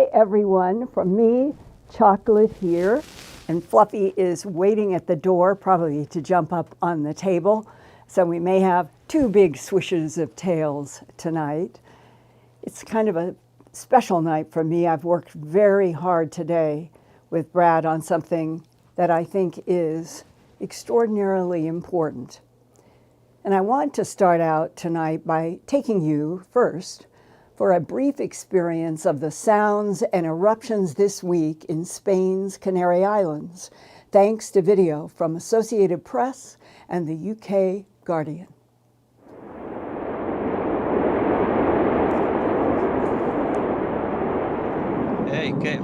Hi, everyone. From me, Chocolate here. And Fluffy is waiting at the door, probably to jump up on the table. So we may have two big swishes of tails tonight. It's kind of a special night for me. I've worked very hard today with Brad on something that I think is extraordinarily important. And I want to start out tonight by taking you first for a brief experience of the sounds and eruptions this week in Spain's Canary Islands, thanks to video from Associated Press and the UK Guardian. Hey, ¿qué?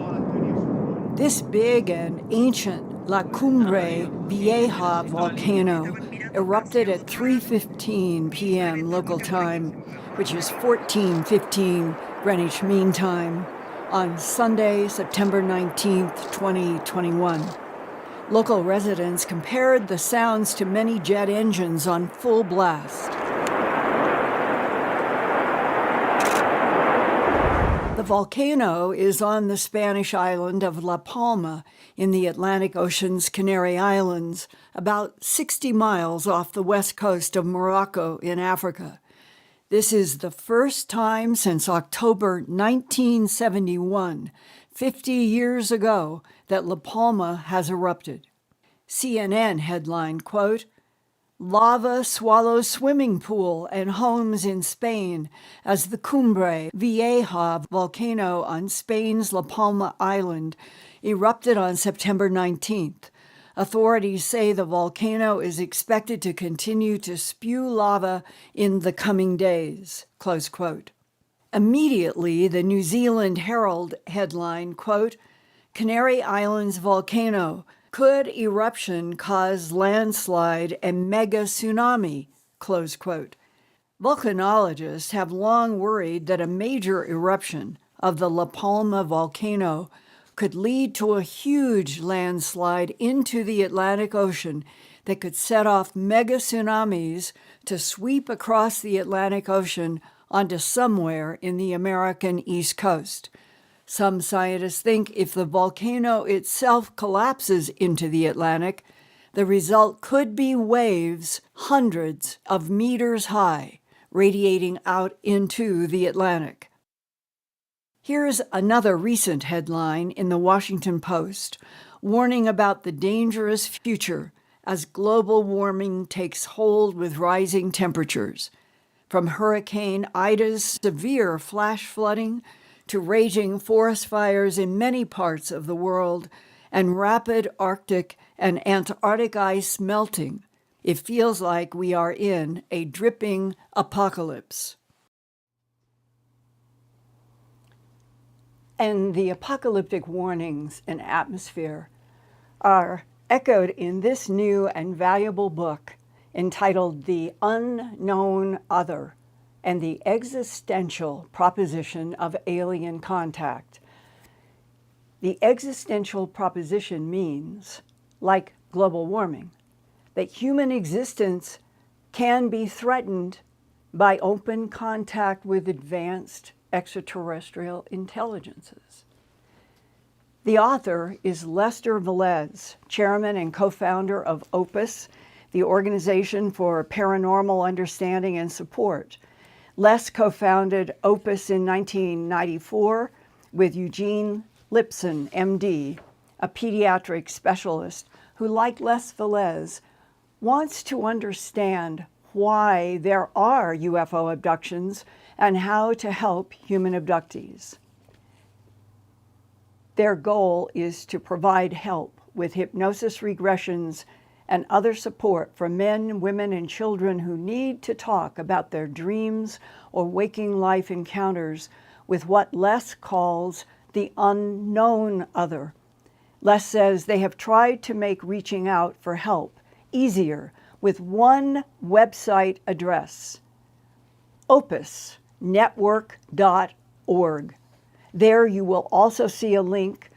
This big and ancient La Cumbre Vieja volcano erupted at 3:15 p.m. local time, which is 14:15 Greenwich Mean Time, on Sunday, September 19th, 2021. Local residents compared the sounds to many jet engines on full blast. The volcano is on the Spanish island of La Palma in the Atlantic Ocean's Canary Islands, about 60 miles off the west coast of Morocco in Africa. This is the first time since October 1971, 50 years ago, that La Palma has erupted. CNN headline, quote, "Lava swallows swimming pool and homes in Spain as the Cumbre Vieja volcano on Spain's La Palma Island erupted on September 19th. Authorities say the volcano is expected to continue to spew lava in the coming days," close quote. Immediately, the New Zealand Herald headline, quote, "Canary Islands volcano. Could eruption cause landslide and mega tsunami?" Close quote. Volcanologists have long worried that a major eruption of the La Palma volcano could lead to a huge landslide into the Atlantic Ocean that could set off mega tsunamis to sweep across the Atlantic Ocean onto somewhere in the American East Coast. Some scientists think if the volcano itself collapses into the Atlantic, the result could be waves hundreds of meters high, radiating out into the Atlantic. Here's another recent headline in the Washington Post, warning about the dangerous future as global warming takes hold with rising temperatures. From Hurricane Ida's severe flash flooding to raging forest fires in many parts of the world and rapid Arctic and Antarctic ice melting, it feels like we are in a dripping apocalypse. And the apocalyptic warnings in atmosphere are echoed in this new and valuable book entitled The Unknown Other and the Existential Proposition of Alien Contact. The existential proposition means, like global warming, that human existence can be threatened by open contact with advanced extraterrestrial intelligences. The author is Lester Velez, chairman and co-founder of OPUS, the Organization for Paranormal Understanding and Support. Les co-founded OPUS in 1994 with Eugene Lipson, MD, a pediatric specialist who, like Les Velez, wants to understand why there are UFO abductions and how to help human abductees. Their goal is to provide help with hypnosis regressions and other support for men, women, and children who need to talk about their dreams or waking life encounters with what Les calls the unknown other. Les says they have tried to make reaching out for help easier with one website address, opusnetwork.org. There you will also see a link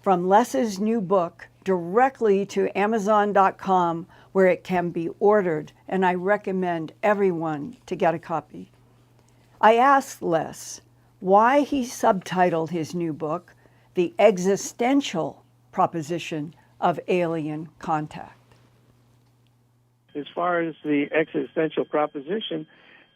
from Les's new book directly to Amazon.com, where it can be ordered, and I recommend everyone to get a copy. I asked Les, why he subtitled his new book, The Existential Proposition of Alien Contact. As far as the existential proposition,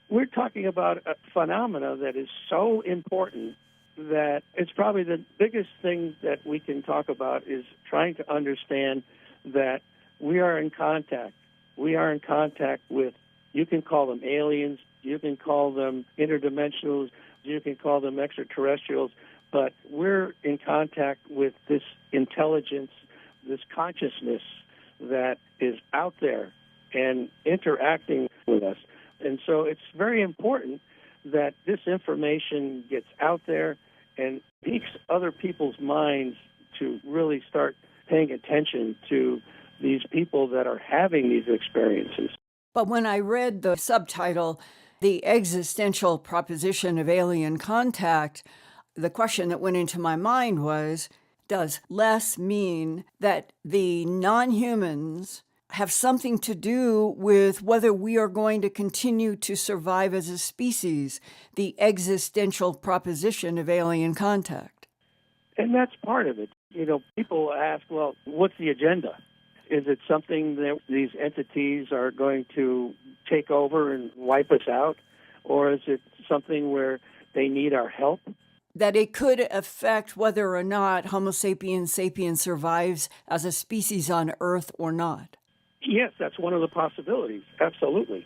we're talking about a phenomena that is so important that it's probably the biggest thing that we can talk about is trying to understand that we are in contact. We are in contact with, you can call them aliens, you can call them interdimensionals, you can call them extraterrestrials, but we're in contact with this intelligence, this consciousness that is out there and interacting with us. And so it's very important that this information gets out there and piques other people's minds to really start paying attention to these people that are having these experiences. But when I read the subtitle, The Existential Proposition of Alien Contact, the question that went into my mind was, does Les mean that the non-humans have something to do with whether we are going to continue to survive as a species, the existential proposition of alien contact? And that's part of it. You know, people ask, well, what's the agenda? Is it something that these entities are going to take over and wipe us out? Or is it something where they need our help? That it could affect whether or not Homo sapiens sapiens survives as a species on Earth or not. Yes, that's one of the possibilities. Absolutely.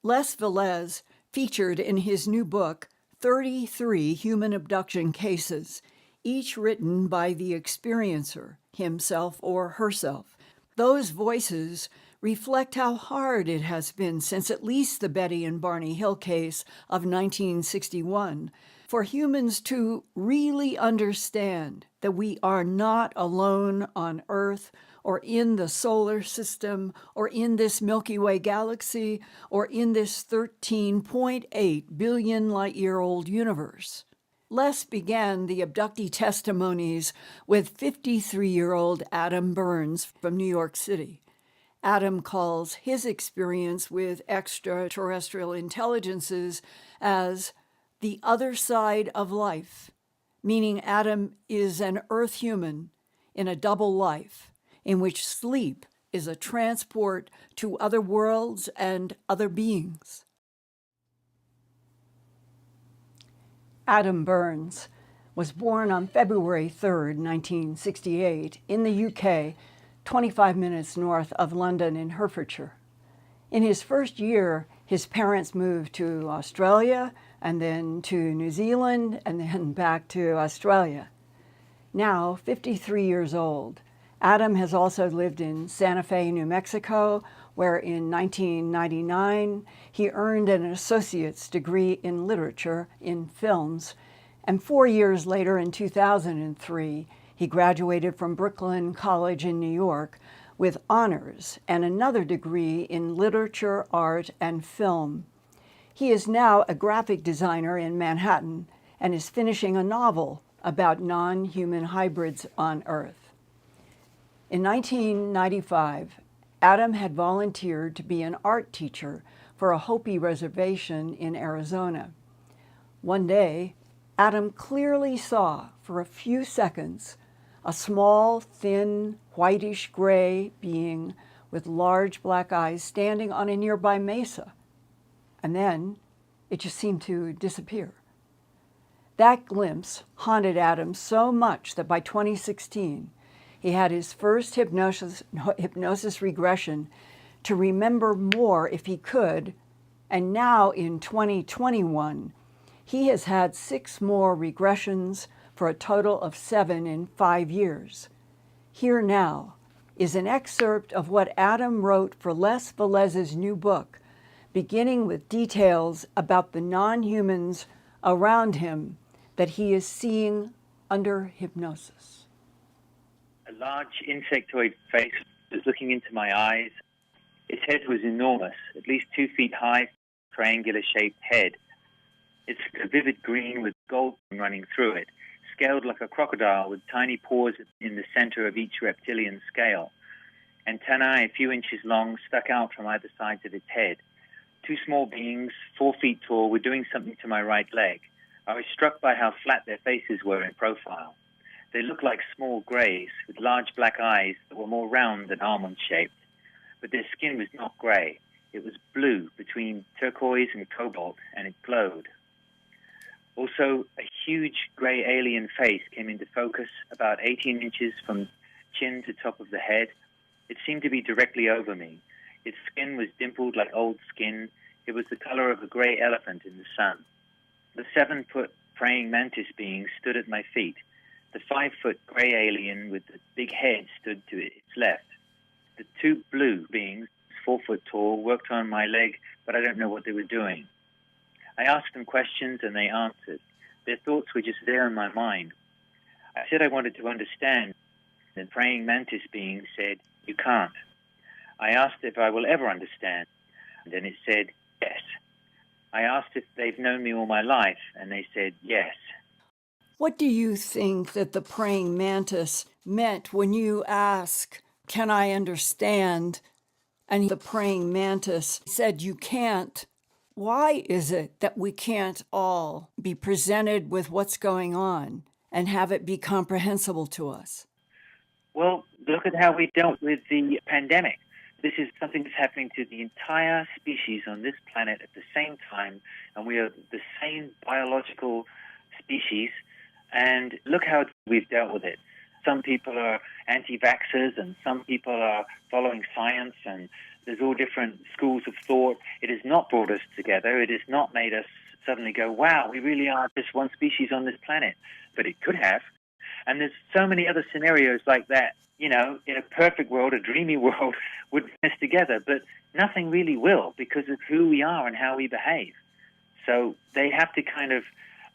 Lester Velez featured in his new book 33 human abduction cases, each written by the experiencer, himself or herself. Those voices reflect how hard it has been since at least the Betty and Barney Hill case of 1961 for humans to really understand that we are not alone on Earth or in the solar system or in this Milky Way galaxy or in this 13.8 billion light-year-old universe. Les began the abductee testimonies with 53-year-old Adam Burns from New York City. Adam calls his experience with extraterrestrial intelligences as the other side of life, meaning Adam is an Earth human in a double life, in which sleep is a transport to other worlds and other beings. Adam Burns was born on February 3, 1968, in the UK, 25 minutes north of London in Hertfordshire. In his first year, his parents moved to Australia and then to New Zealand and then back to Australia. Now, 53 years old, Adam has also lived in Santa Fe, New Mexico, where in 1999 he earned an associate's degree in literature in films, and 4 years later, in 2003, he graduated from Brooklyn College in New York with honors and another degree in literature, art, and film. He is now a graphic designer in Manhattan and is finishing a novel about non-human hybrids on Earth. In 1995, Adam had volunteered to be an art teacher for a Hopi reservation in Arizona. One day, Adam clearly saw, for a few seconds, a small, thin, whitish-gray being with large black eyes standing on a nearby mesa. And then it just seemed to disappear. That glimpse haunted Adam so much that by 2016, he had his first hypnosis regression to remember more if he could, and now in 2021, he has had 6 more regressions for a total of 7 in 5 years. Here now is an excerpt of what Adam wrote for Les Velez's new book, beginning with details about the non-humans around him that he is seeing under hypnosis. A large insectoid face was looking into my eyes. Its head was enormous, at least 2 feet high, triangular-shaped head. It's a vivid green with gold running through it, scaled like a crocodile with tiny paws in the center of each reptilian scale. Antennae a few inches long stuck out from either sides of its head. 2 small beings, 4 feet tall, were doing something to my right leg. I was struck by how flat their faces were in profile. They looked like small greys with large black eyes that were more round than almond-shaped. But their skin was not grey. It was blue between turquoise and cobalt, and it glowed. Also, a huge grey alien face came into focus about 18 inches from chin to top of the head. It seemed to be directly over me. Its skin was dimpled like old skin. It was the color of a grey elephant in the sun. The 7-foot praying mantis being stood at my feet. The 5-foot grey alien with the big head stood to its left. The 2 blue beings, 4 foot tall, worked on my leg, but I don't know what they were doing. I asked them questions and they answered. Their thoughts were just there in my mind. I said I wanted to understand. The praying mantis being said, "You can't." I asked if I will ever understand, and then it said, "Yes." I asked if they've known me all my life, and they said, "Yes." What do you think that the praying mantis meant when you ask, "Can I understand?" and the praying mantis said, "You can't"? Why is it that we can't all be presented with what's going on and have it be comprehensible to us? Well, look at how we dealt with the pandemic. This is something that's happening to the entire species on this planet at the same time, and we are the same biological species, and look how we've dealt with it. Some people are anti-vaxxers, and some people are following science, and there's all different schools of thought. It has not brought us together. It has not made us suddenly go, wow, we really are just one species on this planet. But it could have. And there's so many other scenarios like that. You know, in a perfect world, a dreamy world would bring us together, but nothing really will because of who we are and how we behave. So they have to kind of,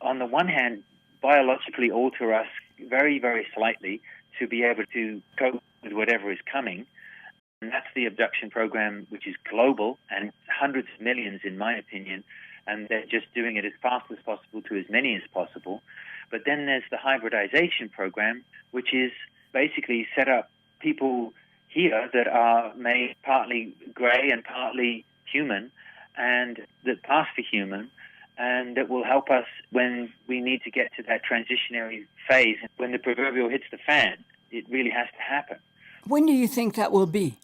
on the one hand, biologically alter us very, very slightly to be able to cope with whatever is coming. And that's the abduction program, which is global and hundreds of millions, in my opinion, and they're just doing it as fast as possible to as many as possible. But then there's the hybridization program, which is basically set up people here that are made partly gray and partly human, and that pass for human, and that will help us when we need to get to that transitionary phase. When the proverbial hits the fan, it really has to happen. When do you think that will be?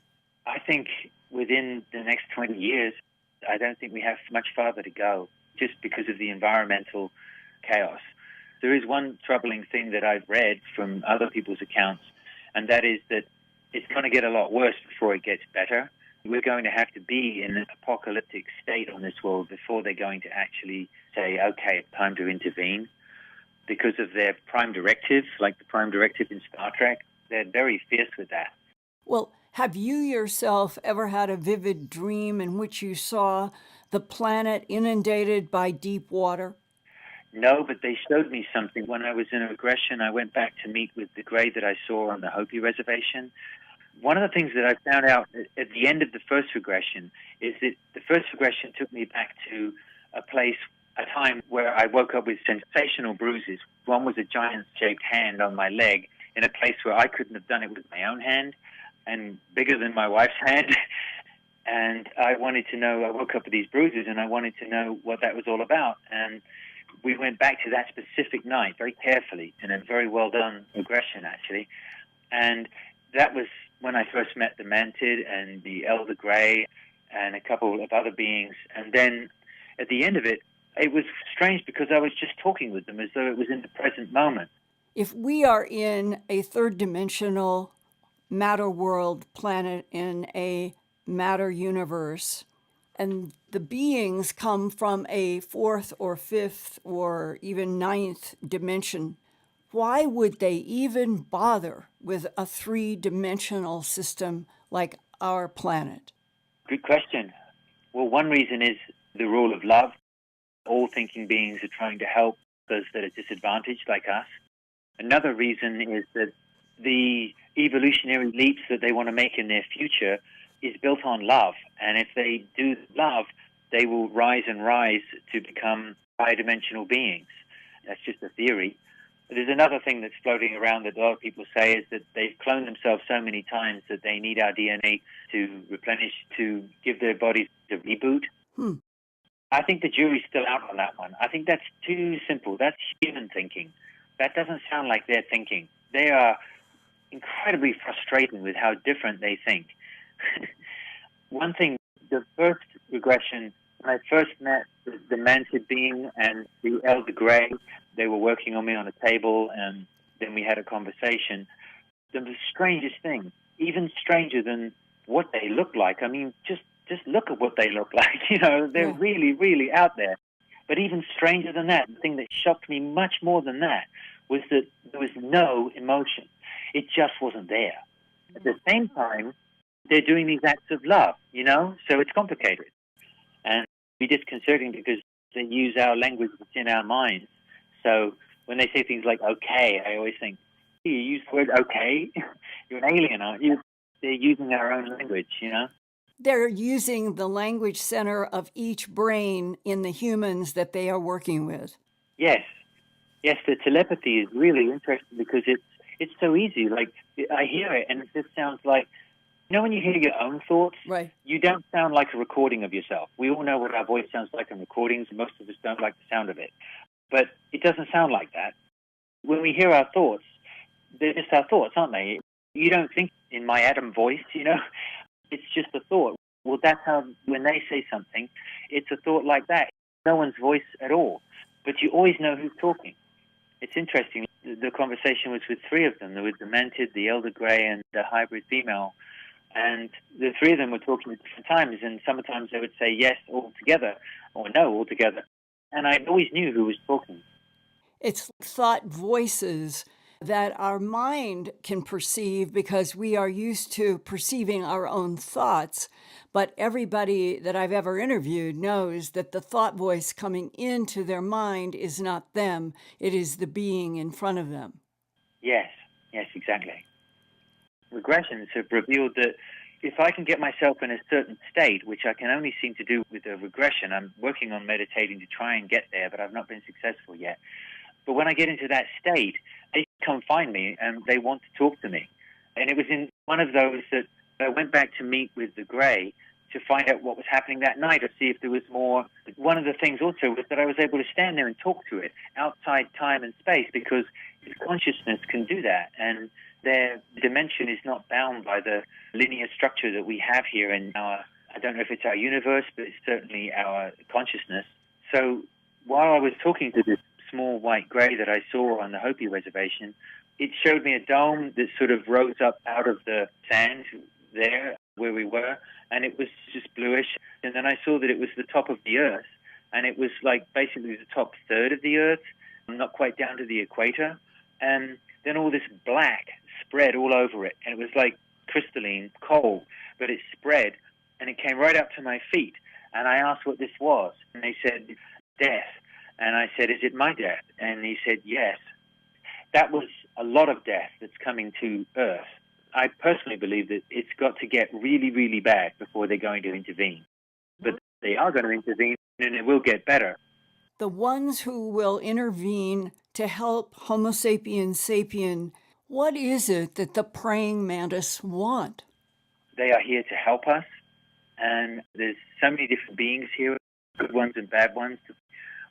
I think within the next 20 years. I don't think we have much farther to go just because of the environmental chaos. There is one troubling thing that I've read from other people's accounts, and that is that it's going to get a lot worse before it gets better. We're going to have to be in an apocalyptic state on this world before they're going to actually say, okay, time to intervene. Because of their prime directives, like the prime directive in Star Trek, they're very fierce with that. Well, have you yourself ever had a vivid dream in which you saw the planet inundated by deep water? No, but they showed me something. When I was in a regression, I went back to meet with the gray that I saw on the Hopi reservation. One of the things that I found out at the end of the first regression is that the first regression took me back to a time where I woke up with sensational bruises. One was a giant-shaped hand on my leg in a place where I couldn't have done it with my own hand, and bigger than my wife's hand. And I wanted to know, I woke up with these bruises, and I wanted to know what that was all about. And we went back to that specific night very carefully, in a very well-done regression, actually. And that was when I first met the mantid and the elder gray and a couple of other beings. And then at the end of it, it was strange because I was just talking with them as though it was in the present moment. If we are in a third-dimensional matter world planet in a matter universe, and the beings come from a fourth or fifth or even ninth dimension, why would they even bother with a three-dimensional system like our planet? Good question. Well, one reason is the rule of love. All thinking beings are trying to help those that are disadvantaged like us. Another reason is that the evolutionary leaps that they want to make in their future is built on love. And if they do love, they will rise and rise to become high-dimensional beings. That's just a theory. There's another thing that's floating around that a lot of people say is that they've cloned themselves so many times that they need our DNA to replenish, to give their bodies a reboot. I think the jury's still out on that one. I think that's too simple. That's human thinking. That doesn't sound like their thinking. They are incredibly frustrated with how different they think. One thing, the first regression, when I first met the mantid being and the elder gray, they were working on me on a table, and then we had a conversation. The strangest thing, even stranger than what they look like. I mean, just look at what they look like. You know, they're really, really out there. But even stranger than that, the thing that shocked me much more than that was that there was no emotion. It just wasn't there. At the same time, they're doing these acts of love, you know? So it's complicated. And it's disconcerting because they use our language that's in our minds. So when they say things like, okay, I always think, you use the word okay? You're an alien, aren't you? They're using our own language, you know? They're using the language center of each brain in the humans that they are working with. Yes. Yes, the telepathy is really interesting because it's so easy. Like, I hear it and it just sounds like, you know, when you hear your own thoughts, right, you don't sound like a recording of yourself. We all know what our voice sounds like in recordings, and most of us don't like the sound of it. But it doesn't sound like that. When we hear our thoughts, they're just our thoughts, aren't they? You don't think in my Adam voice, you know? It's just a thought. Well, that's how, when they say something, it's a thought like that. No one's voice at all. But you always know who's talking. It's interesting. The conversation was with three of them. There was the mantid, the elder gray, and the hybrid female. And the three of them were talking at different times. And sometimes they would say yes all together or no all together. And I always knew who was talking. It's thought voices that our mind can perceive because we are used to perceiving our own thoughts. But everybody that I've ever interviewed knows that the thought voice coming into their mind is not them. It is the being in front of them. Yes, exactly. Regressions have revealed that if I can get myself in a certain state, which I can only seem to do with a regression, I'm working on meditating to try and get there, but I've not been successful yet. But when I get into that state, they come find me and they want to talk to me. And it was in one of those that I went back to meet with the Grey to find out what was happening that night or see if there was more. One of the things also was that I was able to stand there and talk to it outside time and space because its consciousness can do that. And their dimension is not bound by the linear structure that we have here in our, I don't know if it's our universe, but it's certainly our consciousness. So while I was talking to this small white gray that I saw on the Hopi reservation, it showed me a dome that sort of rose up out of the sand there where we were, and it was just bluish. And then I saw that it was the top of the Earth, and it was like basically the top third of the Earth, not quite down to the equator. And then all this black spread all over it, and it was like crystalline cold, but it spread, and it came right up to my feet. And I asked what this was, and they said, death. And I said, is it my death? And he said, yes. That was a lot of death that's coming to Earth. I personally believe that it's got to get really, really bad before they're going to intervene. But they are going to intervene, and it will get better. The ones who will intervene to help Homo sapiens sapien, what is it that the praying mantis want? They are here to help us, and there's so many different beings here, good ones and bad ones.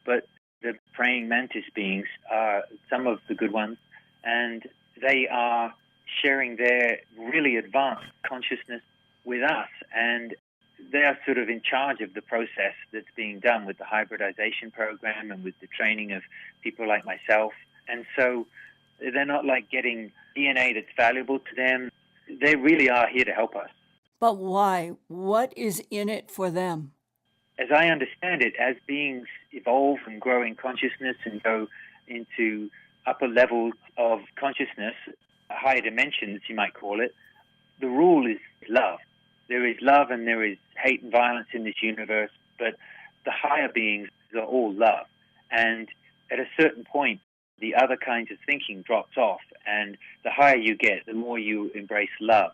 But the praying mantis beings are some of the good ones, and they are sharing their really advanced consciousness with us, and they are sort of in charge of the process that's being done with the hybridization program and with the training of people like myself. And so they're not like getting DNA that's valuable to them. They really are here to help us. But why? What is in it for them? As I understand it, as beings evolve and grow in consciousness and go into upper levels of consciousness, higher dimensions, you might call it, the rule is love. There is love and there is hate and violence in this universe, but the higher beings are all love. And at a certain point, the other kinds of thinking drops off, and the higher you get, the more you embrace love.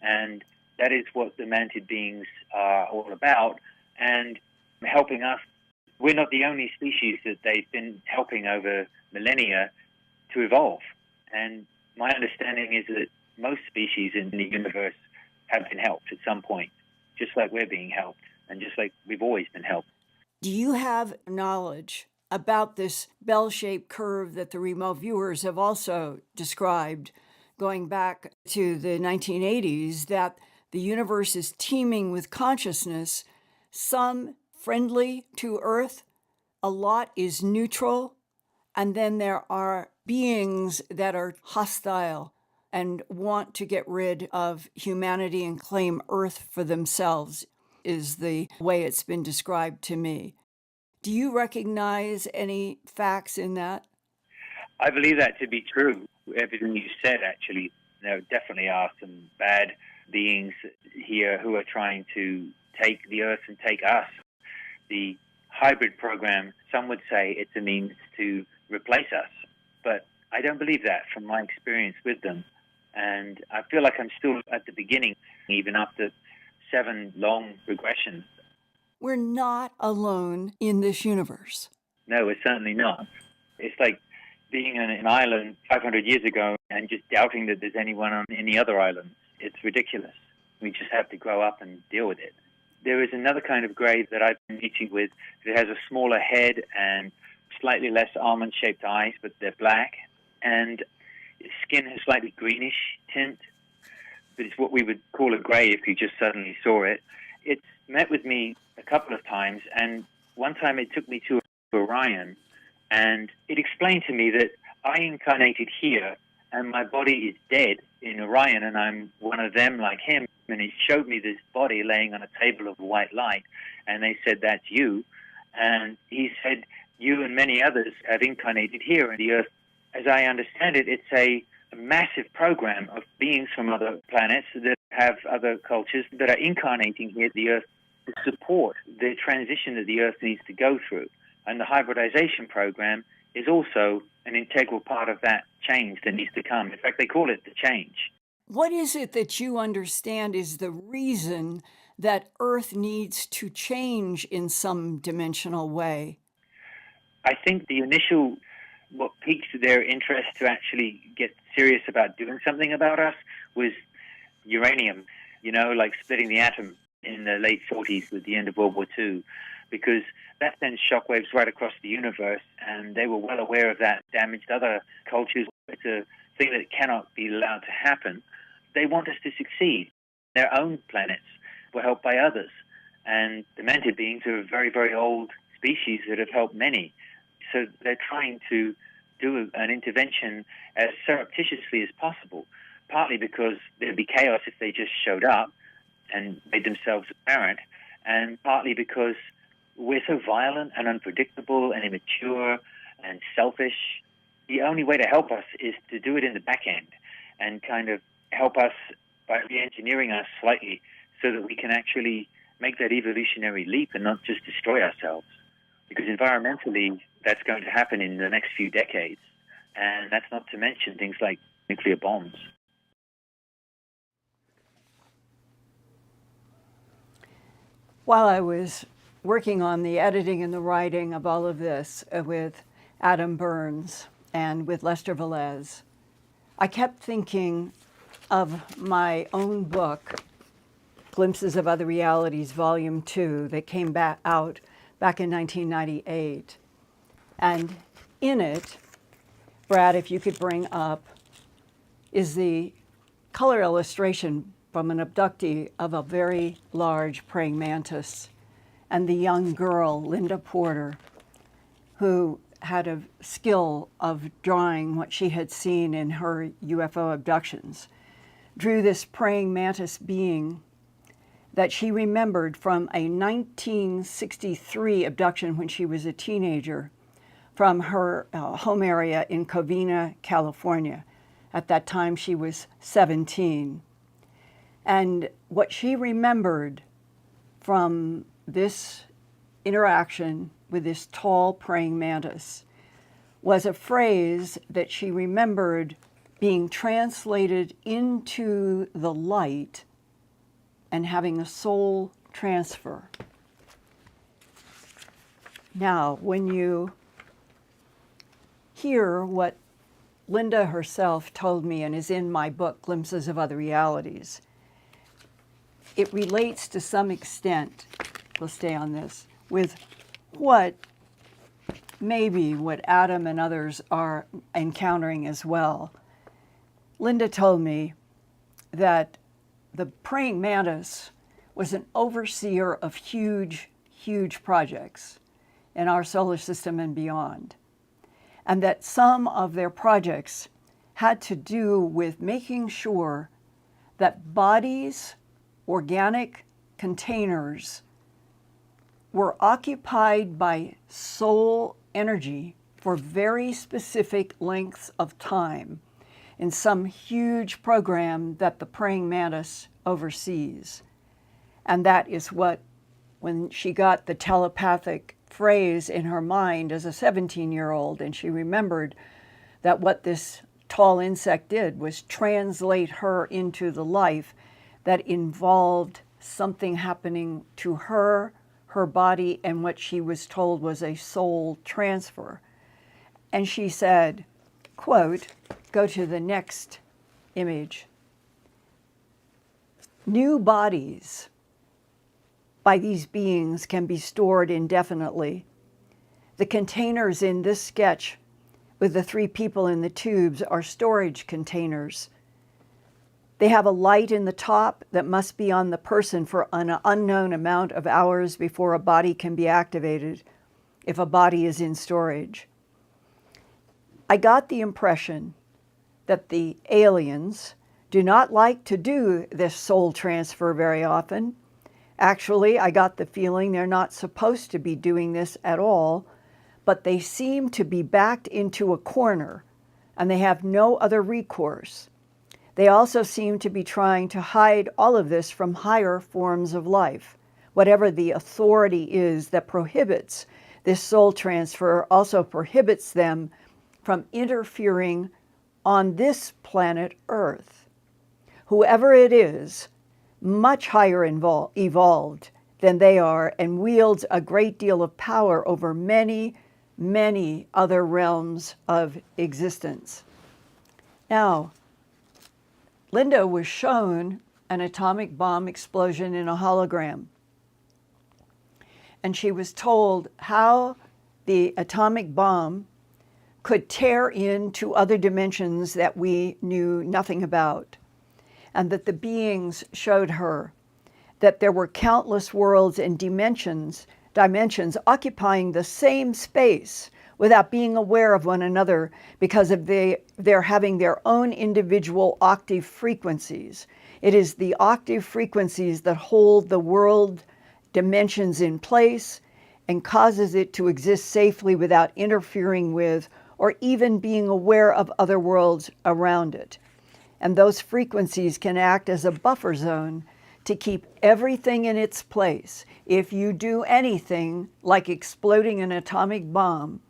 And that is what the mantid beings are all about. And helping us, we're not the only species that they've been helping over millennia to evolve. And my understanding is that most species in the universe have been helped at some point, just like we're being helped, and just like we've always been helped. Do you have knowledge about this bell-shaped curve that the remote viewers have also described, going back to the 1980s, that the universe is teeming with consciousness, some friendly to Earth, a lot is neutral, and then there are beings that are hostile and want to get rid of humanity and claim Earth for themselves, is the way it's been described to me. Do you recognize any facts in that? I believe that to be true. Everything you said, actually, there definitely are some bad beings here who are trying to take the Earth and take us. The hybrid program, some would say it's a means to replace us, but I don't believe that from my experience with them. And I feel like I'm still at the beginning, even after 7 long regressions. We're not alone in this universe. No, we're certainly not. It's like being on an island 500 years ago and just doubting that there's anyone on any other island. It's ridiculous. We just have to grow up and deal with it. There is another kind of gray that I've been meeting with. It has a smaller head and slightly less almond-shaped eyes, but they're black. And its skin has slightly greenish tint. But it's what we would call a gray if you just suddenly saw it. It's met with me a couple of times, and one time it took me to Orion, and it explained to me that I incarnated here, and my body is dead in Orion, and I'm one of them like him. And he showed me this body laying on a table of white light, and they said, "That's you." And he said, "You and many others have incarnated here in the Earth." As I understand it, it's a massive program of beings from other planets that have other cultures that are incarnating here at the Earth to support the transition that the Earth needs to go through. And the hybridization program is also an integral part of that change that needs to come. In fact, they call it the change. What is it that you understand is the reason that Earth needs to change in some dimensional way? I think the initial, what piqued their interest to actually get serious about doing something about us was uranium, like splitting the atom in the late 40s with the end of World War II, because that sends shockwaves right across the universe, and they were well aware of that, damaged other cultures. It's a thing that cannot be allowed to happen. They want us to succeed. Their own planets were helped by others, and demented beings are a very, very old species that have helped many. So they're trying to do an intervention as surreptitiously as possible, partly because there'd be chaos if they just showed up and made themselves apparent, and partly because we're so violent and unpredictable and immature and selfish. The only way to help us is to do it in the back end and kind of help us by re-engineering us slightly so that we can actually make that evolutionary leap and not just destroy ourselves. Because environmentally, that's going to happen in the next few decades. And that's not to mention things like nuclear bombs. While I was working on the editing and the writing of all of this with Adam Burns and with Lester Velez, I kept thinking of my own book, Glimpses of Other Realities, Volume 2, that came out back in 1998. And in it, Brad, if you could bring up, is the color illustration from an abductee of a very large praying mantis, and the young girl, Linda Porter, who had a skill of drawing what she had seen in her UFO abductions, drew this praying mantis being that she remembered from a 1963 abduction when she was a teenager from her home area in Covina, California. At that time, she was 17. And what she remembered from this interaction with this tall praying mantis was a phrase that she remembered being translated into the light and having a soul transfer. Now, when you hear what Linda herself told me and is in my book, Glimpses of Other Realities, it relates to some extent, we'll stay on this, with what maybe what Adam and others are encountering as well. Linda told me that the praying mantis was an overseer of huge, huge projects in our solar system and beyond, and that some of their projects had to do with making sure that bodies, organic containers, were occupied by soul energy for very specific lengths of time in some huge program that the praying mantis oversees. And that is what, when she got the telepathic phrase in her mind as a 17-year-old, and she remembered that what this tall insect did was translate her into the life that involved something happening to her, her body, and what she was told was a soul transfer. And she said, quote, go to the next image, new bodies by these beings can be stored indefinitely. The containers in this sketch with the 3 people in the tubes are storage containers. They have a light in the top that must be on the person for an unknown amount of hours before a body can be activated if a body is in storage. I got the impression that the aliens do not like to do this soul transfer very often. Actually, I got the feeling they're not supposed to be doing this at all, but they seem to be backed into a corner and they have no other recourse. They also seem to be trying to hide all of this from higher forms of life. Whatever the authority is that prohibits this soul transfer also prohibits them from interfering on this planet Earth. Whoever it is, much higher evolved than they are and wields a great deal of power over many, many other realms of existence. Now, Linda was shown an atomic bomb explosion in a hologram. And she was told how the atomic bomb could tear into other dimensions that we knew nothing about. And that the beings showed her that there were countless worlds and dimensions occupying the same space without being aware of one another because of their having their own individual octave frequencies. It is the octave frequencies that hold the world dimensions in place and causes it to exist safely without interfering with or even being aware of other worlds around it. And those frequencies can act as a buffer zone to keep everything in its place. If you do anything like exploding an atomic bomb,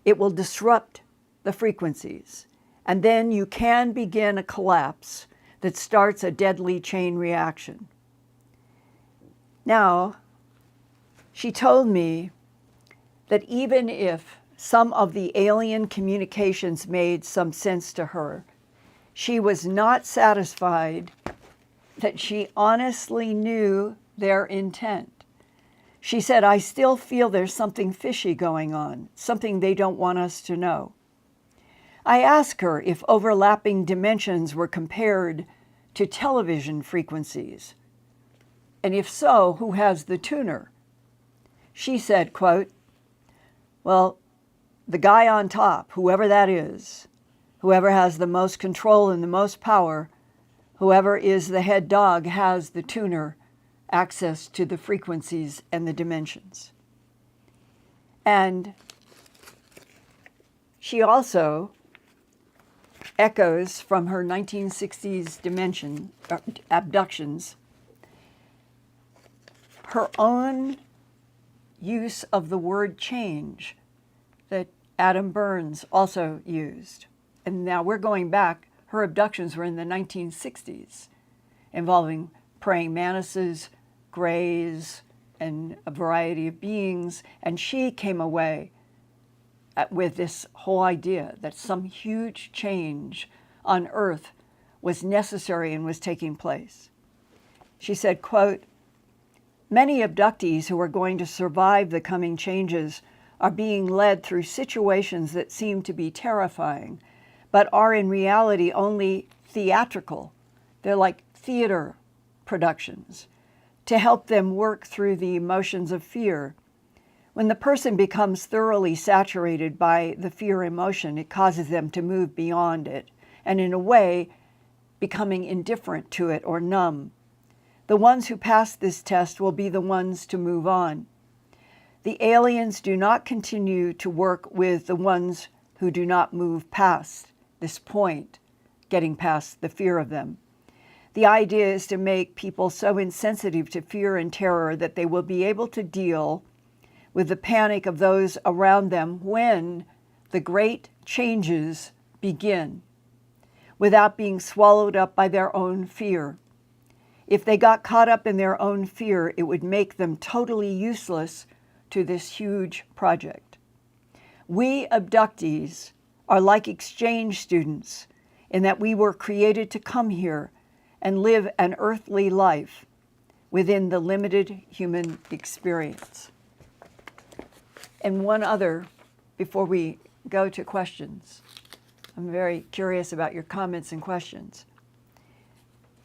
it will disrupt the frequencies. And then you can begin a collapse that starts a deadly chain reaction. Now, she told me that even if some of the alien communications made some sense to her, she was not satisfied that she honestly knew their intent. She said, I still feel there's something fishy going on, something they don't want us to know. I asked her if overlapping dimensions were compared to television frequencies, and if so, who has the tuner? She said, quote, well, the guy on top, whoever that is, whoever has the most control and the most power, whoever is the head dog has the tuner access to the frequencies and the dimensions. And she also echoes from her 1960s abductions, her own use of the word change that Adam Burns also used. And now we're going back, her abductions were in the 1960s, involving praying mantises, greys, and a variety of beings. And she came away with this whole idea that some huge change on Earth was necessary and was taking place. She said, quote, Many abductees who are going to survive the coming changes are being led through situations that seem to be terrifying, but are in reality only theatrical. They're like theater productions to help them work through the emotions of fear. When the person becomes thoroughly saturated by the fear emotion, it causes them to move beyond it, and in a way, becoming indifferent to it or numb. The ones who pass this test will be the ones to move on. The aliens do not continue to work with the ones who do not move past this point, getting past the fear of them. The idea is to make people so insensitive to fear and terror that they will be able to deal with the panic of those around them when the great changes begin, without being swallowed up by their own fear. If they got caught up in their own fear, it would make them totally useless to this huge project. We abductees are like exchange students in that we were created to come here and live an earthly life within the limited human experience. And one other, before we go to questions. I'm very curious about your comments and questions.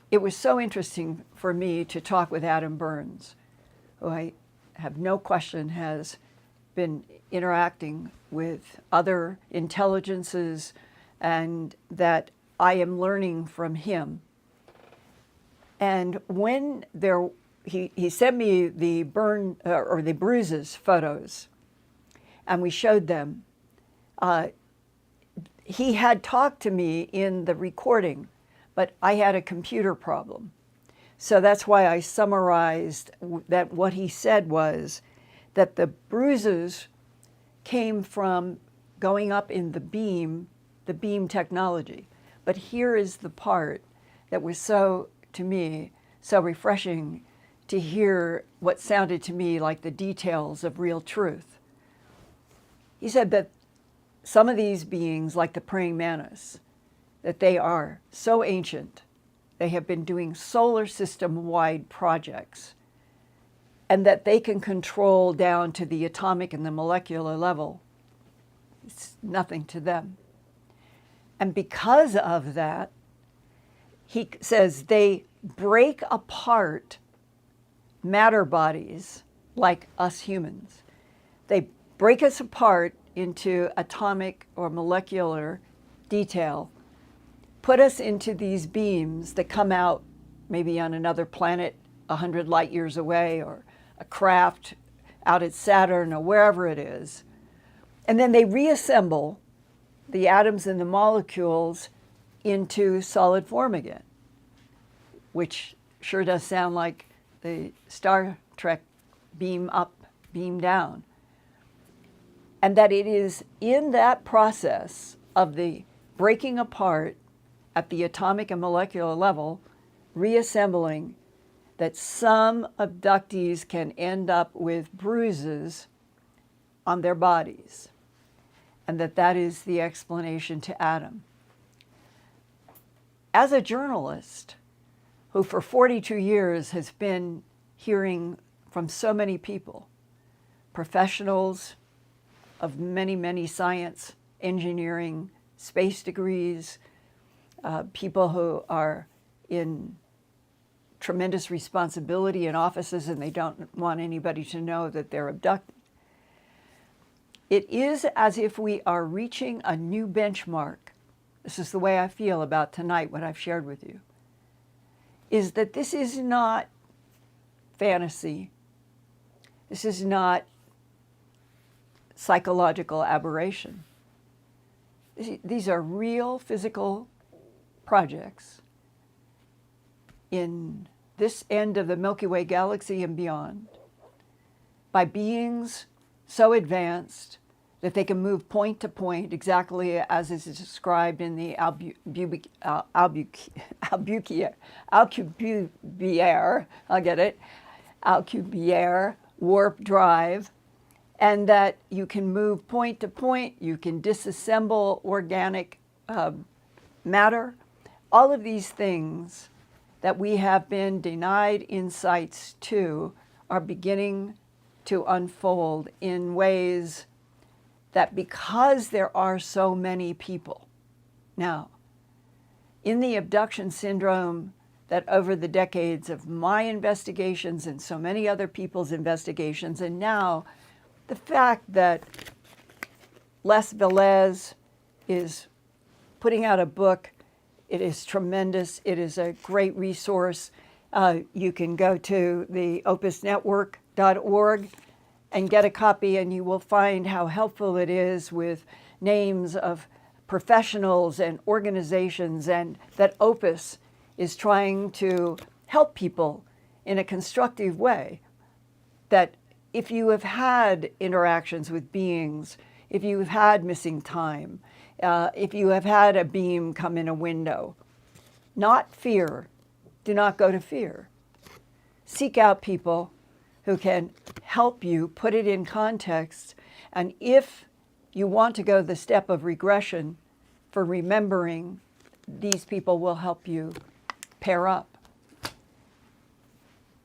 It was so interesting for me to talk with Adam Burns, who I have no question has been interacting with other intelligences, and that I am learning from him. And when he sent me the the bruises photos, and we showed them. He had talked to me in the recording, but I had a computer problem. So that's why I summarized that what he said was that the bruises came from going up in the beam technology. But here is the part that was so, to me, so refreshing to hear what sounded to me like the details of real truth. He said that some of these beings, like the praying mantis, that they are so ancient, they have been doing solar system-wide projects, and that they can control down to the atomic and the molecular level. It's nothing to them. And because of that, he says they break apart matter bodies like us humans. They break us apart into atomic or molecular detail, put us into these beams that come out maybe on another planet 100 light years away, or a craft out at Saturn or wherever it is. And then they reassemble the atoms and the molecules into solid form again, which sure does sound like the Star Trek beam up, beam down. And that it is in that process of the breaking apart at the atomic and molecular level, reassembling, that some abductees can end up with bruises on their bodies, and that is the explanation to Adam. As a journalist who for 42 years has been hearing from so many people, professionals of many, many science, engineering, space degrees, people who are in tremendous responsibility in offices and they don't want anybody to know that they're abducted. It is as if we are reaching a new benchmark. This is the way I feel about tonight, what I've shared with you, is that this is not fantasy. This is not psychological aberration. These are real physical projects in this end of the Milky Way galaxy and beyond, by beings so advanced that they can move point to point exactly as is described in the Alcubierre warp drive, and that you can move point to point, you can disassemble organic matter. All of these things that we have been denied insights to are beginning to unfold in ways that, because there are so many people now, in the abduction syndrome that over the decades of my investigations and so many other people's investigations, and now the fact that Lester Velez is putting out a book, it is tremendous. It is a great resource. You can go to the opusnetwork.org and get a copy, and you will find how helpful it is with names of professionals and organizations, and that OPUS is trying to help people in a constructive way. That if you have had interactions with beings, if you have had missing time, if you have had a beam come in a window, not fear, do not go to fear. Seek out people who can help you put it in context, and if you want to go the step of regression for remembering, these people will help you pair up.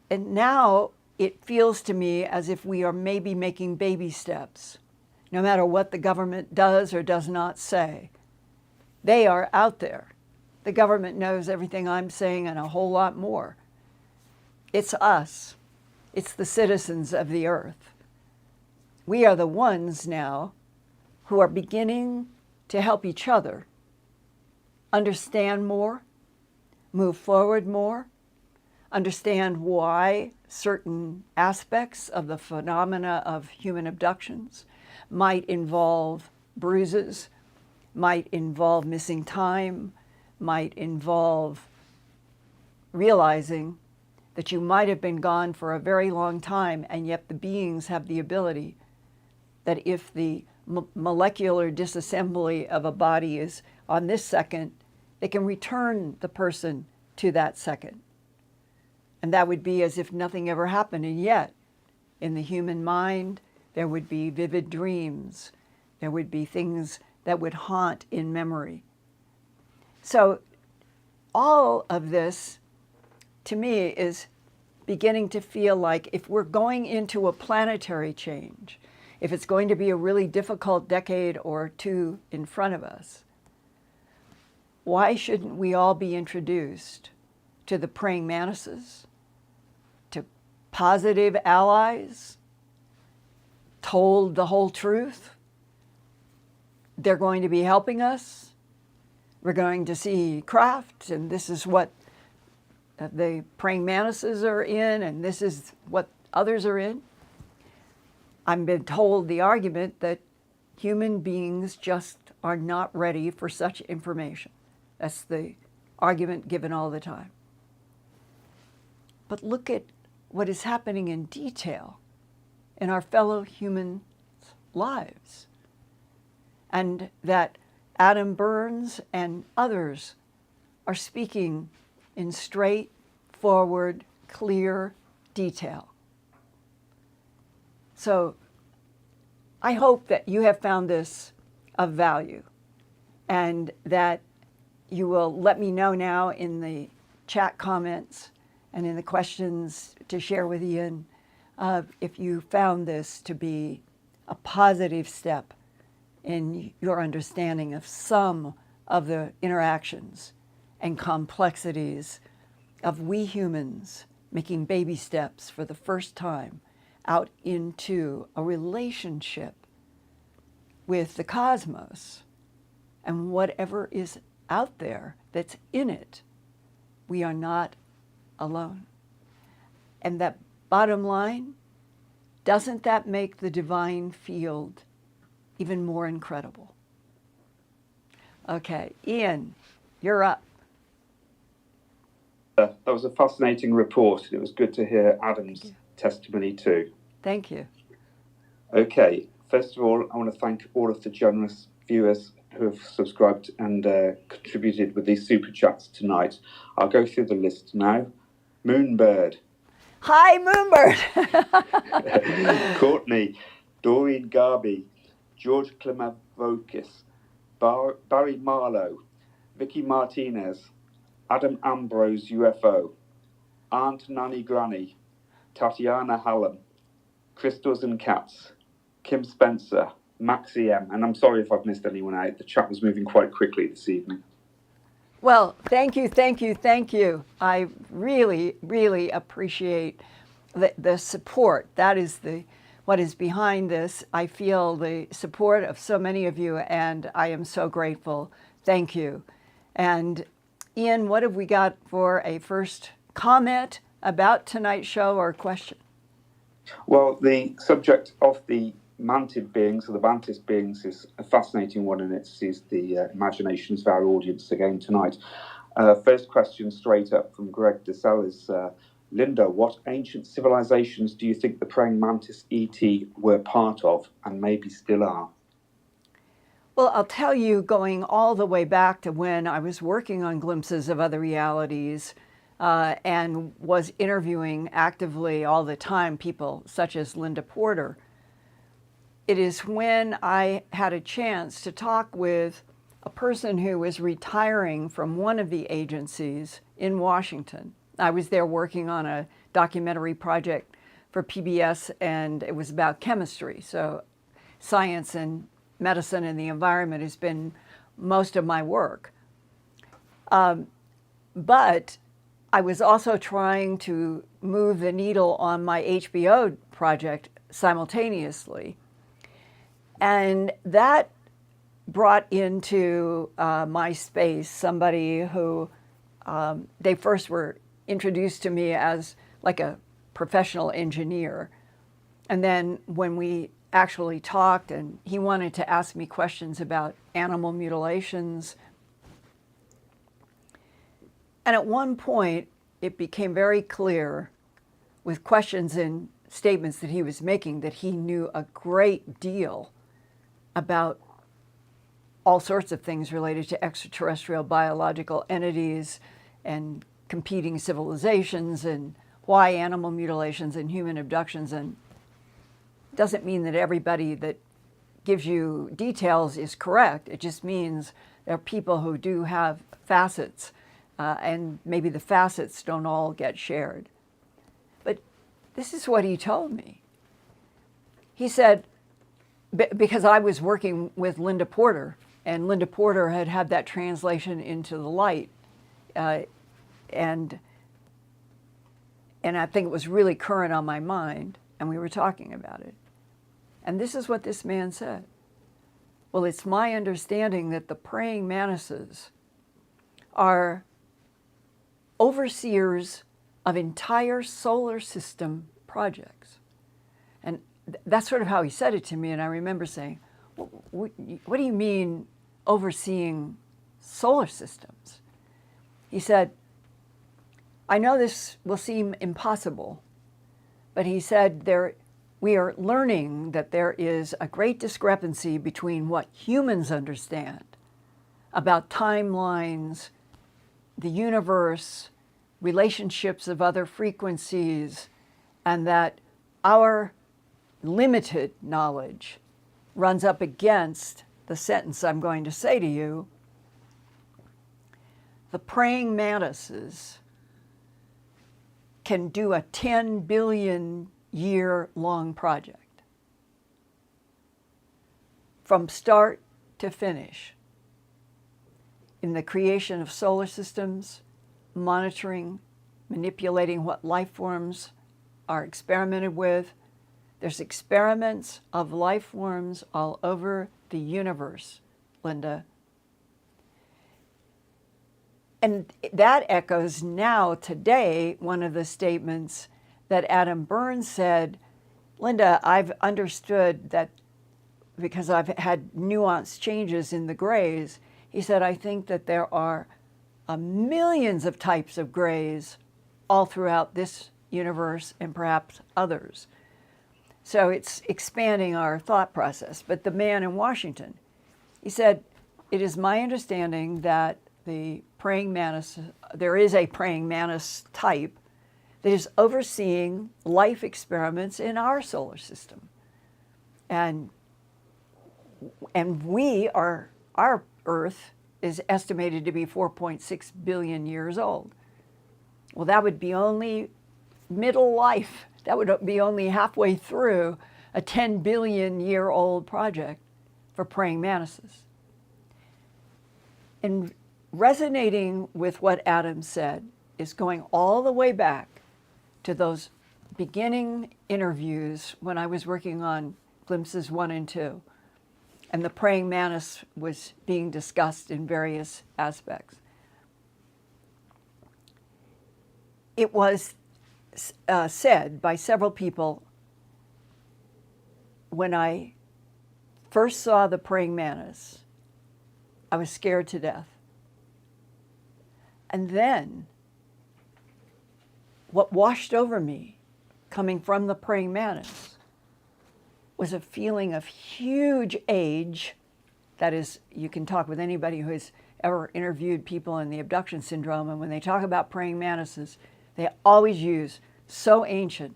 And now it feels to me as if we are maybe making baby steps, no matter what the government does or does not say. They are out there. The government knows everything I'm saying and a whole lot more. It's us. It's the citizens of the earth. We are the ones now who are beginning to help each other understand more, move forward more, understand why certain aspects of the phenomena of human abductions might involve bruises, might involve missing time, might involve realizing that you might have been gone for a very long time, and yet the beings have the ability that if the molecular disassembly of a body is on this second, they can return the person to that second. And that would be as if nothing ever happened. And yet, in the human mind, there would be vivid dreams. There would be things that would haunt in memory. So all of this, to me, is beginning to feel like if we're going into a planetary change, if it's going to be a really difficult decade or two in front of us, why shouldn't we all be introduced to the praying mantises, to positive allies, told the whole truth? They're going to be helping us. We're going to see craft, and this is what the praying mantises are in, and this is what others are in. I've been told the argument that human beings just are not ready for such information. That's the argument given all the time. But look at what is happening in detail in our fellow humans' lives. And that Adam Burns and others are speaking in straightforward, clear detail. So I hope that you have found this of value, and that you will let me know now in the chat comments and in the questions to share with Ian if you found this to be a positive step in your understanding of some of the interactions and complexities of we humans making baby steps for the first time out into a relationship with the cosmos and whatever is out there that's in it. We are not alone. And that bottom line, doesn't that make the divine field even more incredible? Okay, Ian, you're up. That was a fascinating report. It was good to hear Adam's testimony too. Thank you. Okay, first of all, I want to thank all of the generous viewers who have subscribed and contributed with these super chats tonight. I'll go through the list now. Moonbird. Hi, Moonbird. Courtney, Doreen Garby, George Klimavokis, Barry Marlowe, Vicky Martinez, Adam Ambrose UFO, Aunt Nanny Granny, Tatiana Hallam, Crystals and Cats, Kim Spencer, Maxi M, and I'm sorry if I've missed anyone out. The chat was moving quite quickly this evening. Well, thank you, thank you, thank you. I really, really appreciate the support. That is what is behind this. I feel the support of so many of you, and I am so grateful. Thank you. And Ian, what have we got for a first comment about tonight's show or question? Well, the subject of the mantid beings, or the mantis beings, is a fascinating one, and it sees the imaginations of our audience again tonight. First question straight up from Greg DeSalle is, Linda, what ancient civilizations do you think the praying mantis ET were part of and maybe still are? Well, I'll tell you, going all the way back to when I was working on Glimpses of Other Realities and was interviewing actively all the time people such as Linda Porter. It is when I had a chance to talk with a person who was retiring from one of the agencies in Washington. I was there working on a documentary project for PBS, and it was about chemistry. So science and medicine and the environment has been most of my work. But I was also trying to move the needle on my HBO project simultaneously. And that brought into my space somebody who they first were introduced to me as like a professional engineer. And then when we actually talked and he wanted to ask me questions about animal mutilations. And at one point, it became very clear with questions and statements that he was making that he knew a great deal about all sorts of things related to extraterrestrial biological entities and competing civilizations and why animal mutilations and human abductions. And doesn't mean that everybody that gives you details is correct. It just means there are people who do have facets, and maybe the facets don't all get shared. But this is what he told me. He said, because I was working with Linda Porter, and Linda Porter had had that translation into the light, and I think it was really current on my mind, and we were talking about it. And this is what this man said. Well, it's my understanding that the praying mantises are overseers of entire solar system projects. And that's sort of how he said it to me, and I remember saying, what do you mean overseeing solar systems? He said, I know this will seem impossible, but he said we are learning that there is a great discrepancy between what humans understand about timelines, the universe, relationships of other frequencies, and that our limited knowledge runs up against the sentence I'm going to say to you. The praying mantises can do a 10 billion year long project from start to finish in the creation of solar systems, monitoring, manipulating what life forms are experimented with. There's experiments of life forms all over the universe, Linda. And that echoes now, today, one of the statements that Adam Burns said, Linda, I've understood that because I've had nuanced changes in the grays. He said, I think that there are millions of types of grays all throughout this universe and perhaps others. So it's expanding our thought process. But the man in Washington, he said, it is my understanding that the praying mantis, there is a praying mantis type that is overseeing life experiments in our solar system. And our Earth is estimated to be 4.6 billion years old. Well, that would be only middle life That would be only halfway through a 10 billion year old project for praying mantises. And resonating with what Adam said is going all the way back to those beginning interviews when I was working on Glimpses 1 and 2. And the praying mantis was being discussed in various aspects. It was said by several people when I first saw the praying mantis, I was scared to death. And then what washed over me coming from the praying mantis was a feeling of huge age. That is, you can talk with anybody who has ever interviewed people in the abduction syndrome, and when they talk about praying mantises, they always use so ancient.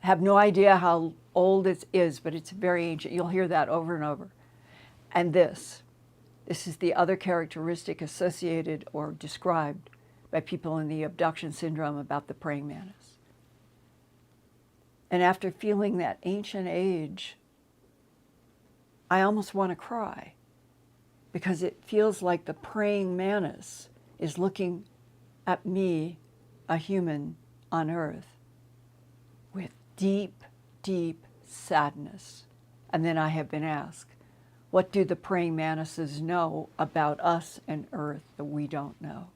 Have no idea how old it is, but it's very ancient. You'll hear that over and over. And this is the other characteristic associated or described by people in the abduction syndrome about the praying mantis. And after feeling that ancient age, I almost want to cry because it feels like the praying mantis is looking at me, a human on Earth, with deep, deep sadness. And then I have been asked, what do the praying mantises know about us and Earth that we don't know?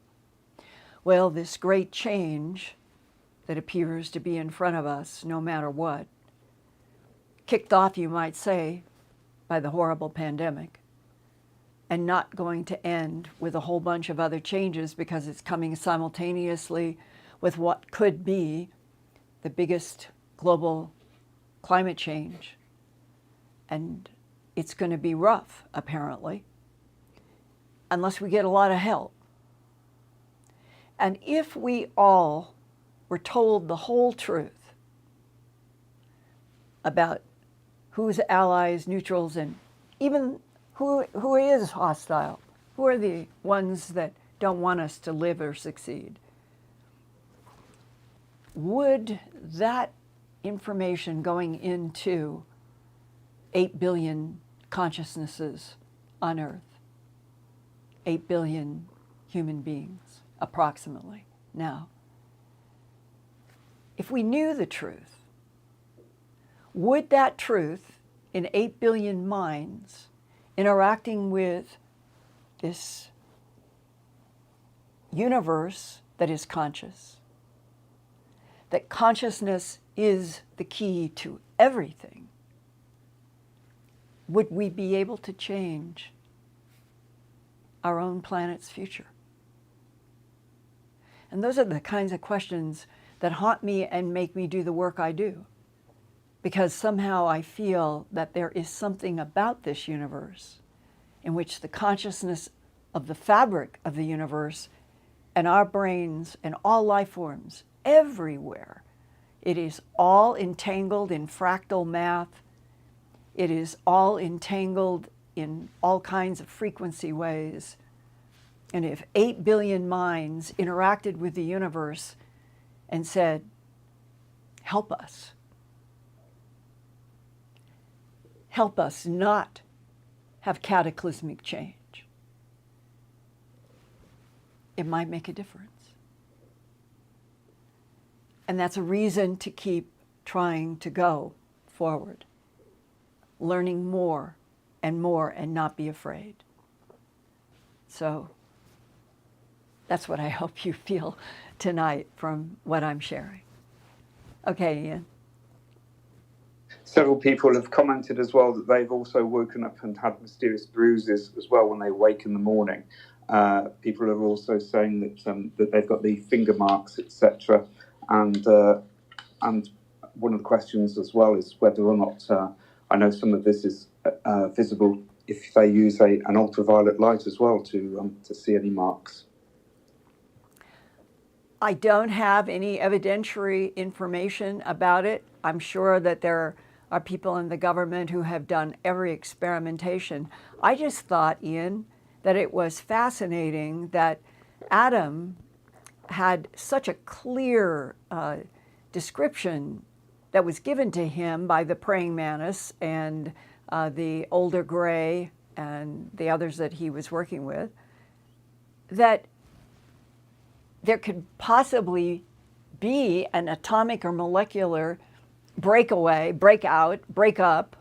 Well, this great change that appears to be in front of us, no matter what, kicked off, you might say, by the horrible pandemic, and not going to end with a whole bunch of other changes because it's coming simultaneously with what could be the biggest global climate change. And it's going to be rough, apparently, unless we get a lot of help. And if we all were told the whole truth about who's allies, neutrals, and even who is hostile, who are the ones that don't want us to live or succeed, would that information going into 8 billion consciousnesses on Earth, 8 billion human beings, approximately, now, if we knew the truth, would that truth in 8 billion minds interacting with this universe that is conscious, that consciousness is the key to everything, would we be able to change our own planet's future? And those are the kinds of questions that haunt me and make me do the work I do. Because somehow I feel that there is something about this universe in which the consciousness of the fabric of the universe and our brains and all life forms everywhere, it is all entangled in fractal math. It is all entangled in all kinds of frequency ways. And if 8 billion minds interacted with the universe and said, help us not have cataclysmic change, it might make a difference. And that's a reason to keep trying to go forward, learning more and not be afraid. So that's what I hope you feel tonight from what I'm sharing. Okay, Ian. Several people have commented as well that they've also woken up and had mysterious bruises as well when they wake in the morning. People are also saying that they've got the finger marks, etc. And one of the questions as well is whether or not, I know some of this is visible if they use an ultraviolet light as well to see any marks. I don't have any evidentiary information about it. I'm sure that there are people in the government who have done every experimentation. I just thought, Ian, that it was fascinating that Adam had such a clear description that was given to him by the praying mantis and the older gray and the others that he was working with, that there could possibly be an atomic or molecular breakaway, break up,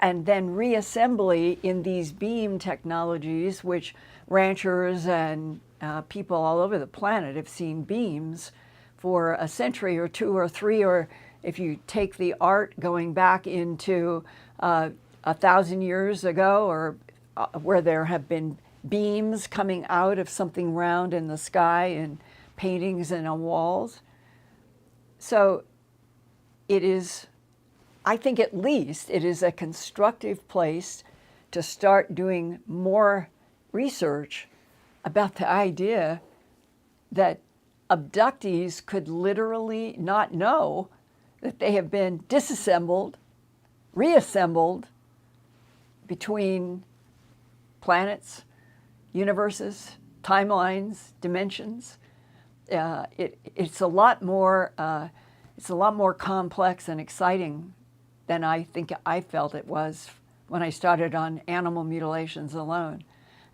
and then reassembly in these beam technologies, which ranchers and people all over the planet have seen beams for a century or two or three, or if you take the art going back into 1,000 years ago, or where there have been beams coming out of something round in the sky and paintings and on walls. So it is, I think at least it is a constructive place to start doing more research about the idea that abductees could literally not know that they have been disassembled, reassembled between planets, universes, timelines, dimensions. It's a lot more complex and exciting than I think I felt it was when I started on animal mutilations alone.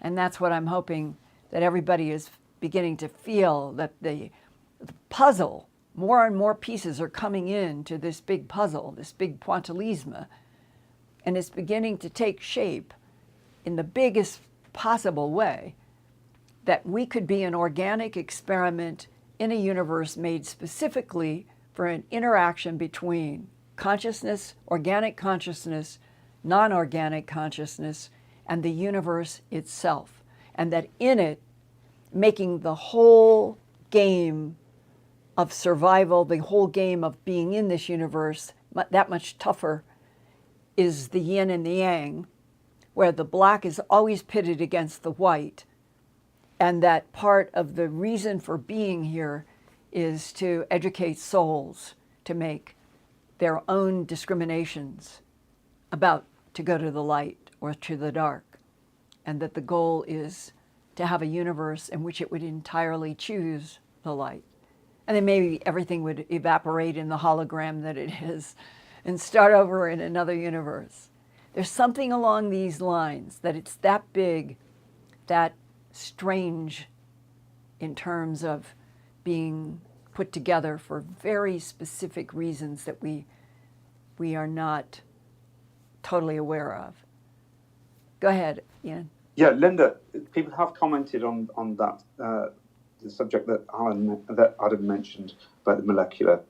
And that's what I'm hoping that everybody is beginning to feel, that the puzzle, more and more pieces are coming into this big puzzle, this big pointillisme, and it's beginning to take shape in the biggest possible way, that we could be an organic experiment in a universe made specifically for an interaction between consciousness, organic consciousness, non-organic consciousness, and the universe itself. And that in it, making the whole game of survival, the whole game of being in this universe, that much tougher, is the yin and the yang, where the black is always pitted against the white. And that part of the reason for being here is to educate souls to make their own discriminations about to go to the light or to the dark. And that the goal is to have a universe in which it would entirely choose the light. And then maybe everything would evaporate in the hologram that it is and start over in another universe. There's something along these lines, that it's that big, that strange in terms of being put together for very specific reasons that we are not totally aware of. Go ahead, Ian. Yeah, Linda, people have commented on that, the subject that Adam mentioned about the molecular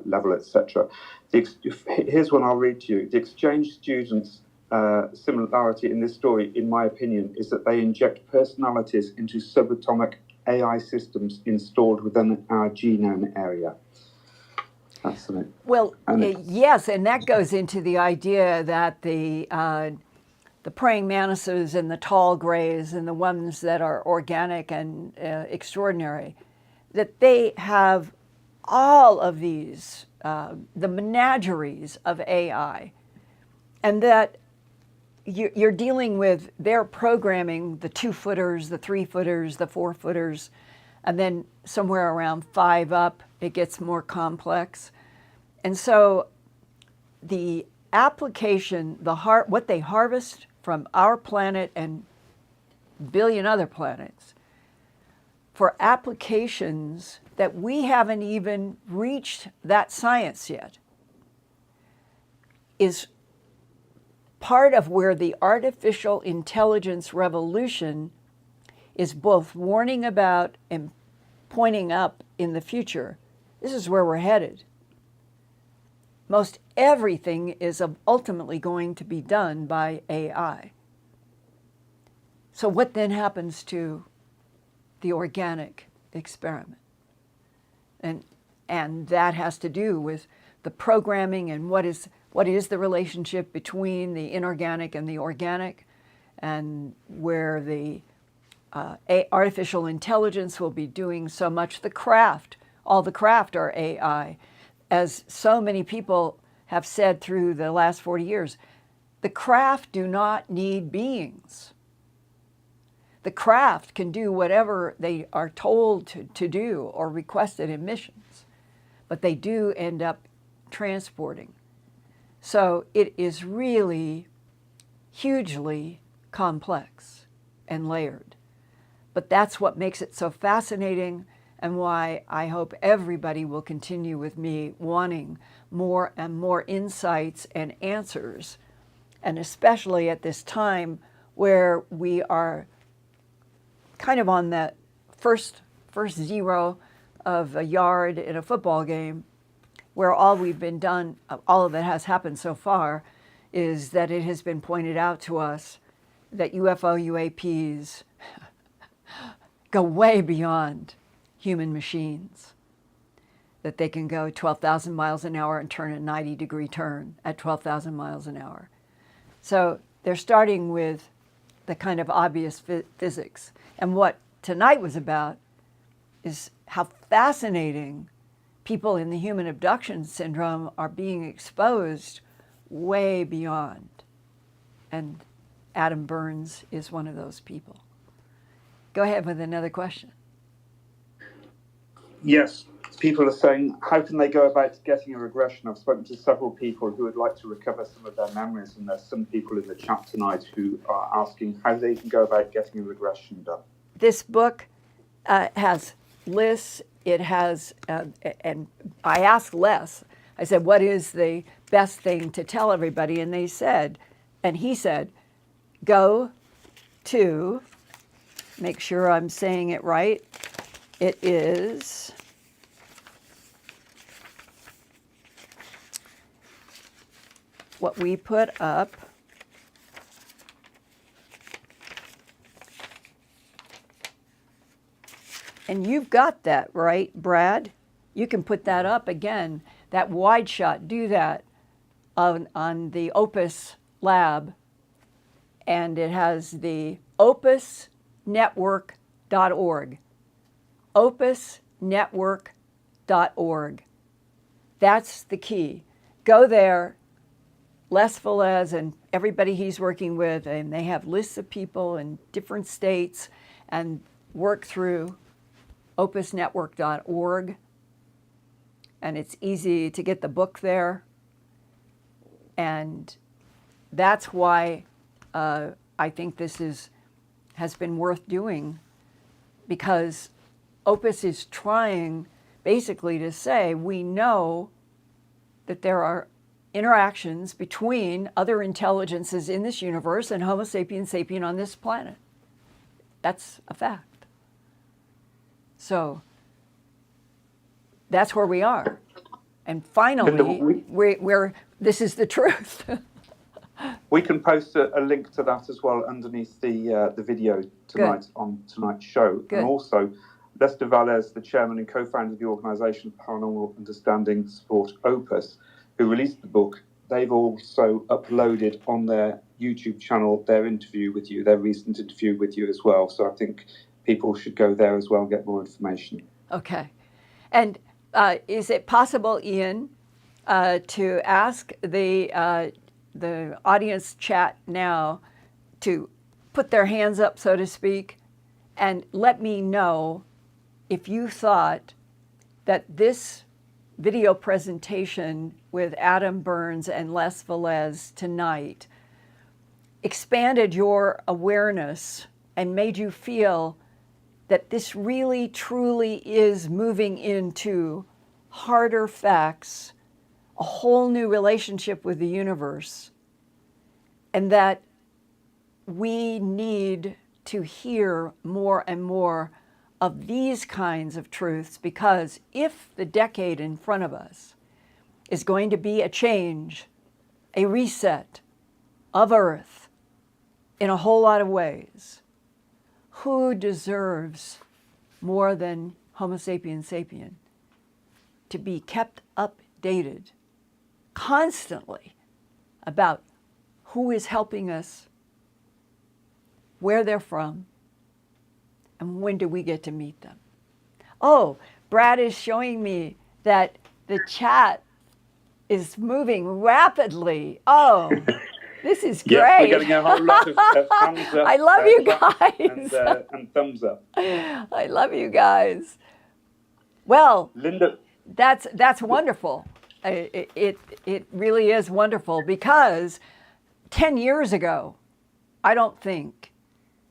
level, etc. Here's one I'll read to you. The exchange students' similarity in this story, in my opinion, is that they inject personalities into subatomic AI systems installed within our genome area. That's something. Well, yes, and that goes into the idea that the praying mantises and the tall grays and the ones that are organic and extraordinary, that they have all of these, the menageries of AI, and that you're dealing with their programming, the 2-footers, the 3-footers, the 4-footers, and then somewhere around 5 up, it gets more complex. And so the application, what they harvest from our planet and billion other planets for applications that we haven't even reached that science yet, is part of where the artificial intelligence revolution is both warning about and pointing up in the future. This is where we're headed. Most everything is ultimately going to be done by AI. So what then happens to the organic experiment? And that has to do with the programming and what is the relationship between the inorganic and the organic, and where the artificial intelligence will be doing so much. The craft, all the craft are AI. As so many people have said through the last 40 years, the craft do not need beings. The craft can do whatever they are told to do or requested in missions. but they do end up transporting. So it is really hugely complex and layered. But that's what makes it so fascinating, and why I hope everybody will continue with me wanting more and more insights and answers, and especially at this time where we are kind of on that first zero of a yard in a football game, where all that has happened so far is that it has been pointed out to us that UAPs go way beyond human machines, that they can go 12,000 miles an hour and turn a 90-degree turn at 12,000 miles an hour. So they're starting with the kind of obvious physics. And what tonight was about is how fascinating people in the human abduction syndrome are being exposed way beyond. And Adam Burns is one of those people. Go ahead with another question. Yes, people are saying, how can they go about getting a regression? I've spoken to several people who would like to recover some of their memories, and there's some people in the chat tonight who are asking how they can go about getting a regression done. This book has lists. It has, and I asked Les, I said, what is the best thing to tell everybody? And he said, go to, make sure I'm saying it right, it is what we put up. And you've got that, right, Brad? You can put that up again, that wide shot, do that on the OPUS lab. And it has the opusnetwork.org. opusnetwork.org. That's the key. Go there. Les Velez and everybody he's working with, and they have lists of people in different states, and work through opusnetwork.org. And it's easy to get the book there. And that's why I think this has been worth doing, because OPUS is trying basically to say, we know that there are interactions between other intelligences in this universe and Homo sapiens sapien on this planet. That's a fact. So that's where we are. And finally, we're this is the truth. We can post a link to that as well underneath the video tonight. Good. On tonight's show. Good. And also, Lester Velez, the chairman and co-founder of the organisation Paranormal Understanding and Support, OPUS, who released the book, they've also uploaded on their YouTube channel their interview with you, their recent interview with you as well. So I think people should go there as well and get more information. Okay. And is it possible, Ian, to ask the audience chat now to put their hands up, so to speak, and let me know if you thought that this video presentation with Adam Burns and Les Velez tonight expanded your awareness and made you feel that this really, truly is moving into harder facts, a whole new relationship with the universe, and that we need to hear more and more of these kinds of truths, because if the decade in front of us is going to be a change, a reset of Earth in a whole lot of ways, who deserves more than Homo sapiens sapien to be kept updated constantly about who is helping us, where they're from, and when do we get to meet them? Oh, Brad is showing me that the chat is moving rapidly. Oh, this is great. Yes, we're getting a whole lot of thumbs up. I love you guys. And thumbs up. I love you guys. Well, Linda that's wonderful. It really is wonderful, because 10 years ago, I don't think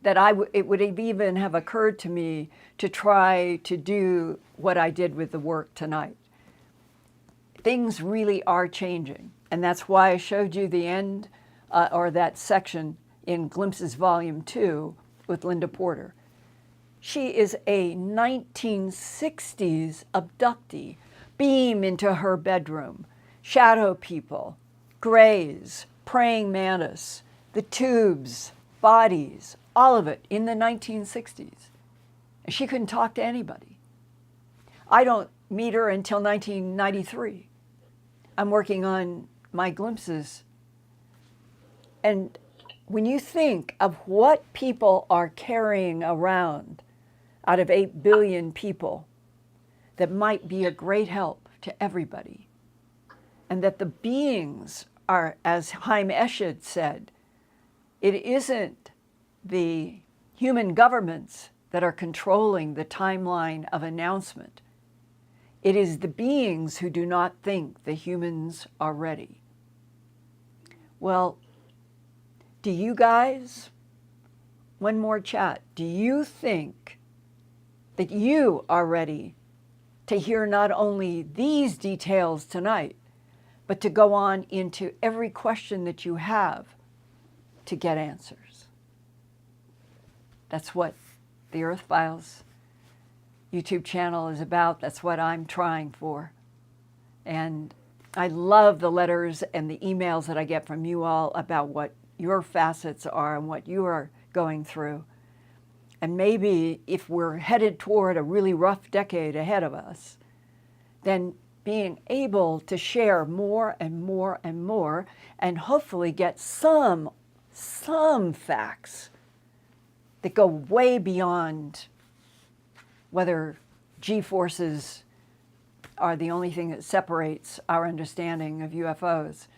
that it would have even have occurred to me to try to do what I did with the work tonight. Things really are changing, and that's why I showed you the end, or that section in Glimpses Volume 2 with Linda Porter. She is a 1960s abductee. Beam into her bedroom, shadow people, grays, praying mantis, the tubes, bodies, all of it in the 1960s. And she couldn't talk to anybody. I don't meet her until 1993. I'm working on my glimpses. And when you think of what people are carrying around out of 8 billion people, that might be a great help to everybody. And that the beings are, as Haim Eshed said, it isn't the human governments that are controlling the timeline of announcement. It is the beings who do not think the humans are ready. Well, do you guys, one more chat, do you think that you are ready to hear not only these details tonight, but to go on into every question that you have to get answers? That's what the Earthfiles YouTube channel is about. That's what I'm trying for. And I love the letters and the emails that I get from you all about what your facets are and what you are going through. And maybe if we're headed toward a really rough decade ahead of us, then being able to share more and more and more, and hopefully get some facts that go way beyond whether G-forces are the only thing that separates our understanding of UFOs.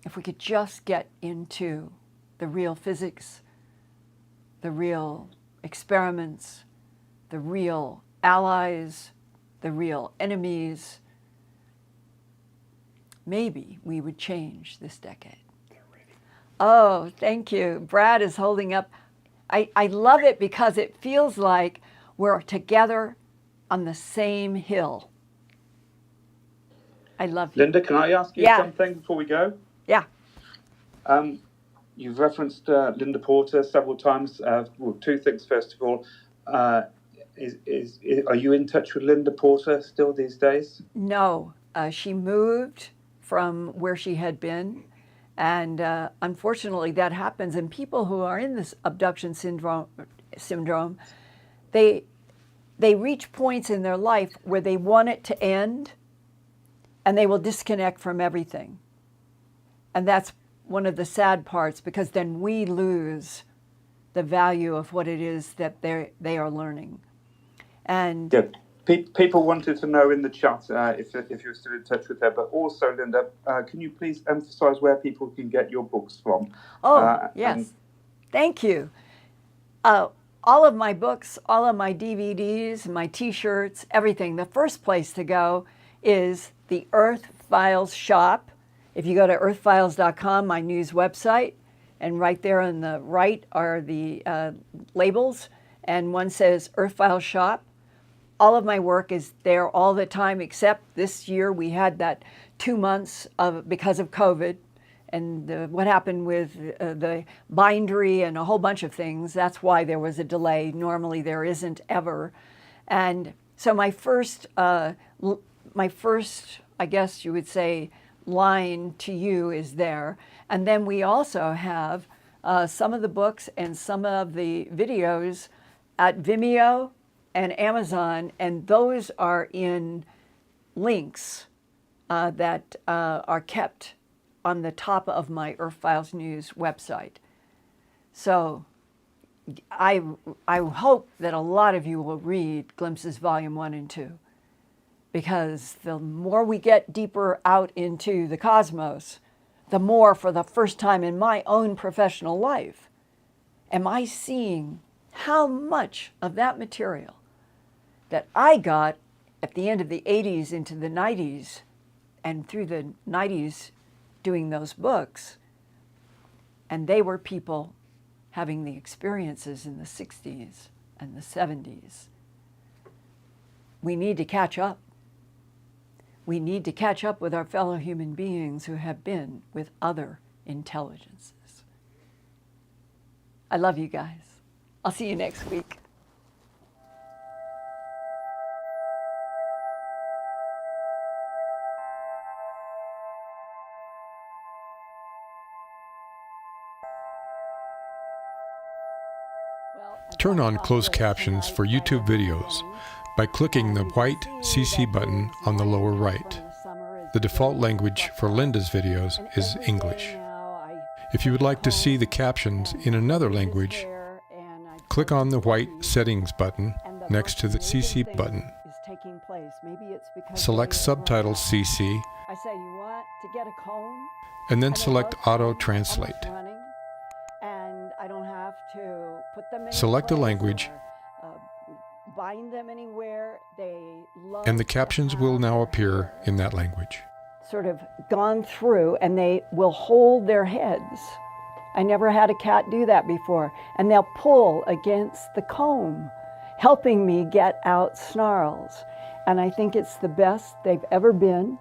If we could just get into the real physics, the real experiments, the real allies, the real enemies, maybe we would change this decade. Oh, thank you. Brad is holding up. I love it because it feels like we're together on the same hill. I love you. Linda, can I ask you something before we go? Yeah. You've referenced Linda Porter several times. Well, two things. First of all, are you in touch with Linda Porter still these days? No, she moved from where she had been, and unfortunately that happens. And people who are in this abduction syndrome, they reach points in their life where they want it to end, and they will disconnect from everything. And that's one of the sad parts, because then we lose the value of what it is that they are learning. And yeah, people wanted to know in the chat if you're still in touch with her, but also, Linda, can you please emphasize where people can get your books from? Yes. Thank you. All of my books, all of my DVDs, my T-shirts, everything. The first place to go is the Earthfiles shop. If you go to earthfiles.com, my news website, and right there on the right are the labels, and one says Earthfiles shop. All of my work is there all the time, except this year we had that 2 months because of COVID and what happened with the bindery and a whole bunch of things. That's why there was a delay. Normally there isn't ever. And so my first, I guess you would say, line to you is there. And then we also have some of the books and some of the videos at Vimeo and Amazon, and those are in links that are kept on the top of my Earthfiles News website. So I hope that a lot of you will read Glimpses Volume 1 and 2, because the more we get deeper out into the cosmos, the more, for the first time in my own professional life, am I seeing how much of that material that I got at the end of the 80s into the 90s, and through the 90s doing those books. And they were people having the experiences in the 60s and the 70s. We need to catch up. We need to catch up with our fellow human beings who have been with other intelligences. I love you guys. I'll see you next week. Turn on closed captions for YouTube videos by clicking the white CC button on the lower right. The default language for Linda's videos is English. If you would like to see the captions in another language, click on the white Settings button next to the CC button. Select Subtitles CC, and then select Auto Translate. Select a language, and the captions will now appear in that language. Sort of gone through, and they will hold their heads. I never had a cat do that before. And they'll pull against the comb, helping me get out snarls. And I think it's the best they've ever been.